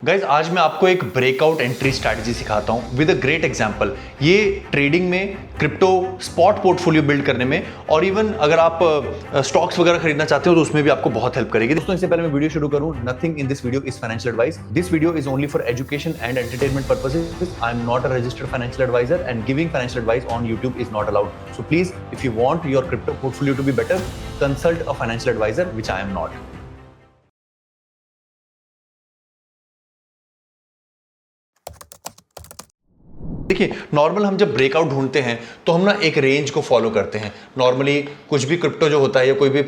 Guys आज मैं आपको एक ब्रेकआउट एंट्री स्ट्रैटेजी सिखाता हूं विद अ ग्रेट एग्जांपल। ये ट्रेडिंग में, क्रिप्टो स्पॉट पोर्टफोलियो बिल्ड करने में और इवन अगर आप स्टॉक्स वगैरह खरीदना चाहते हो तो उसमें भी आपको बहुत हेल्प करेगी। दोस्तों इससे पहले मैं वीडियो शुरू करूं, nothing in this video is financial advice. This video is only for education and entertainment purposes. I am not a registered financial advisor and giving financial advice on YouTube is not allowed. So please if you want your crypto portfolio to be better, consult a financial advisor which I am not. देखिए, normal हम जब breakout ढूंढते हैं तो हम ना एक range को फॉलो करते हैं। नॉर्मली कुछ भी क्रिप्टो जो होता है या कोई भी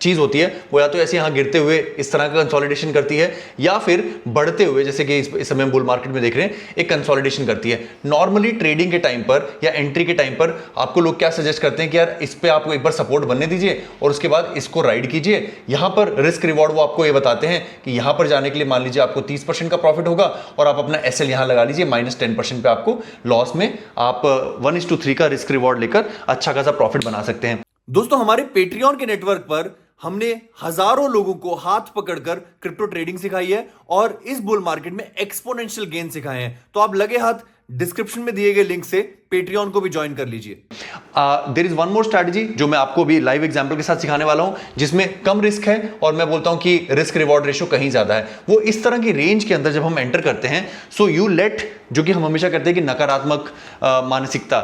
चीज़ होती है वो या तो ऐसे यहाँ गिरते हुए इस तरह का कंसोलिडेशन करती है या फिर बढ़ते हुए, जैसे कि इस समय बुल मार्केट में देख रहे हैं, एक कंसोलिडेशन करती है। नॉर्मली ट्रेडिंग के टाइम पर या एंट्री के टाइम पर आपको लोग क्या सजेस्ट करते हैं कि यार इस पर आपको एक बार सपोर्ट बनने दीजिए और उसके बाद इसको राइड कीजिए। यहाँ पर रिस्क रिवॉर्ड वो आपको ये बताते हैं कि यहाँ पर जाने के लिए मान लीजिए आपको 30% का प्रॉफिट होगा और आप अपना एसएल यहाँ लगा लीजिए, -10% पे आपको लॉस में आप 1:3 का रिस्क रिवॉर्ड लेकर अच्छा खासा प्रॉफिट बना सकते हैं। दोस्तों हमारे पेट्रियन के नेटवर्क पर हमने हजारों लोगों को हाथ पकड़कर क्रिप्टो ट्रेडिंग सिखाई है और इस बुल मार्केट में एक्सपोनेंशियल गेन सिखाए हैं। तो आप लगे हाथ डिस्क्रिप्शन में दिए गए लिंक से पेट्रियन को भी ज्वाइन कर लीजिए। There is one more strategy जो मैं आपको भी लाइव एग्जांपल के साथ सिखाने वाला हूं, जिसमें कम रिस्क है और मैं बोलता हूं कि रिस्क रिवॉर्ड रेशियो कहीं ज्यादा है। वो इस तरह की रेंज के अंदर जब हम एंटर करते हैं, सो यू लेट, जो कि हम हमेशा करते हैं कि नकारात्मक मानसिकता,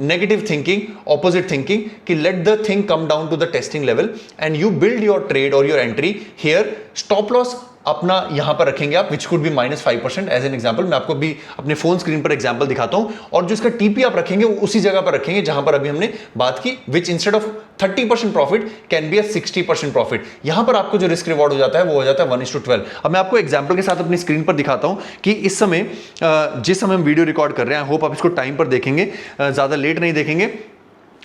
नेगेटिव थिंकिंग, ऑपोजिट थिंकिंग, कि let the thing come down to the testing level and you build your trade और your entry here. Stop loss अपना यहां पर रखेंगे आप, which could be -5% as an example. मैं आपको भी अपने फोन स्क्रीन पर एग्जांपल दिखाता हूं और जो इसका टीपी आप रखेंगे वो उसी जगह पर रखेंगे जहां पर अभी हमने बात की, which instead of 30% profit can be 60% profit. यहां पर आपको जो रिस्क रिवॉर्ड हो जाता है वो हो जाता है 1:12। अब मैं आपको एग्जांपल के साथ अपनी स्क्रीन पर दिखाता हूं कि इस समय जिस समय हम वीडियो रिकॉर्ड कर रहे हैं, आई होप आप इसको टाइम पर देखेंगे, ज्यादा लेट नहीं देखेंगे।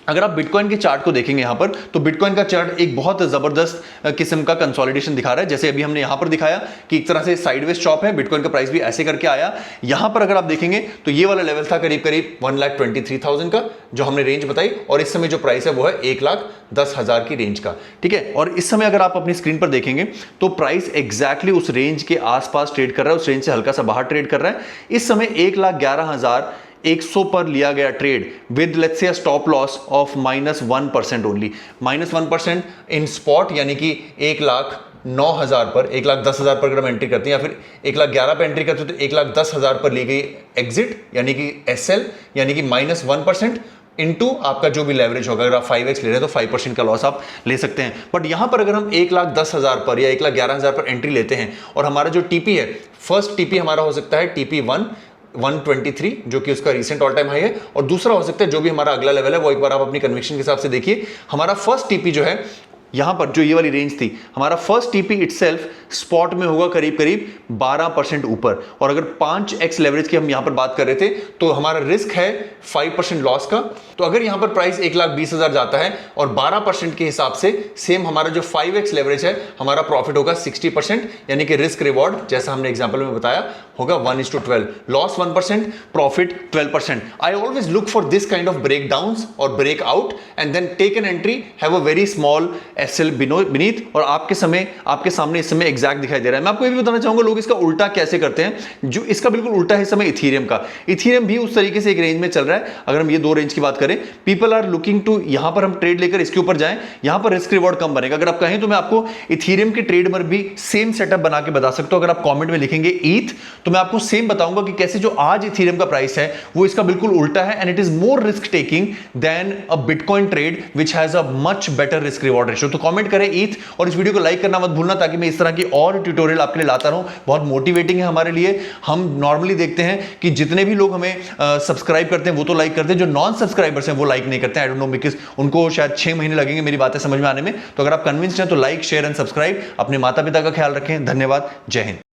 अगर आप बिटकॉइन के चार्ट को देखेंगे यहां पर, तो बिटकॉइन का चार्ट एक बहुत जबरदस्त किस्म का कंसोलिडेशन दिखा रहा है। जैसे अभी हमने यहां पर दिखाया कि एक तरह से साइडवेज चॉप है, बिटकॉइन का प्राइस भी ऐसे करके आया। यहां पर अगर आप देखेंगे तो ये वाला लेवल था करीब करीब 1,23,000 का, जो हमने रेंज बताई, और इस समय जो प्राइस है वो है 1,10,000 की रेंज का। ठीक है, और इस समय अगर आप अपनी स्क्रीन पर देखेंगे तो प्राइस एग्जैक्टली उस रेंज के आसपास ट्रेड कर रहा है, उस रेंज से हल्का सा बाहर ट्रेड कर रहा है। इस समय 1,11,100 पर लिया गया trade with let's say a stop loss of -1% only, -1% in spot, यानी कि 1,09,000 पर, 1,10,000 पर अगर हम एंट्री करते हैं या फिर 1,11,000 पर एंट्री करते हैं तो 1,10,000 पर ली गई एग्जिट, यानी कि एसएल, यानी कि -1% इनटू आपका जो भी लेवरेज होगा। अगर आप 5x ले रहे हैं तो 5% का लॉस आप ले सकते हैं। बट यहां पर अगर हम 1,10,000 पर या 1,11,000 पर एंट्री लेते हैं और हमारा जो टीपी है, फर्स्ट टीपी हमारा हो सकता है टीपी 123, जो कि उसका रिसेंट ऑल टाइम हाई है, और दूसरा हो सकता है जो भी हमारा अगला लेवल है वो एक बार आप अपनी कन्विक्शन के हिसाब से देखिए। हमारा फर्स्ट टीपी जो है यहां पर, जो ये वाली रेंज थी, हमारा फर्स्ट टीपी इटसेल्फ स्पॉट में होगा करीब करीब 12% ऊपर, और अगर 5x लेवरेज की हम यहां पर बात कर रहे थे तो हमारा रिस्क है 5% लॉस का। तो अगर यहां पर प्राइस 1,20,000 जाता है और 12% के हिसाब से सेम हमारा जो 5x लेवरेज है, हमारा प्रॉफिट होगा 60%, यानी कि रिस्क रिवॉर्ड जैसा हमने एग्जांपल में बताया होगा 1:12, loss 1%, profit 12%। I always look for this kind of breakdowns और breakout and then take an entry, have a very small SL beneath, और आपके सामने इस समय एग्जैक्ट दिखाई दे रहा है। मैं आपको ये भी बताना चाहूंगा लोग इसका उल्टा कैसे करते हैं, जो इसका बिल्कुल उल्टा है इस समय इथेरियम का। इथेरियम भी उस तरीके से एक रेंज में चल रहा है। अगर हम ये दो रेंज की बात करें, पीपल आर लुकिंग टू, यहां पर हम ट्रेड लेकर इसके ऊपर जाएं, यहां पर रिस्क रिवॉर्ड कम बनेगा। अगर आप कहें तो मैं आपको इथेरियम के ट्रेड में भी सेम सेटअप बना के बता सकता हूं। अगर आप कमेंट में लिखेंगे ईथ, तो मैं आपको सेम बताऊंगा कि कैसे जो आज इथेरियम का प्राइस है वो इसका बिल्कुल उल्टा है, and it is more risk taking than a bitcoin trade which has a much better risk reward ratio. तो कमेंट करें ईथ, और इस वीडियो को लाइक करना मत भूलना, ताकि मैं इस तरह की और ट्यूटोरियल आपके लिए लाता रहूं। बहुत मोटिवेटिंग है हमारे लिए। हम नॉर्मली देखते हैं कि जितने भी लोग हमें सब्सक्राइब करते हैं वो तो लाइक करते हैं, जो नॉन सब्सक्राइबर्स हैं वो लाइक नहीं करते हैं। आई डोंट नो, बिकॉज उनको शायद 6 महीने लगेंगे मेरी बातें समझ में आने में। तो अगर आप कन्विंस्ड हैं तो लाइक, शेयर एंड सब्सक्राइब। अपने माता पिता का ख्याल रखें। धन्यवाद। जय हिंद।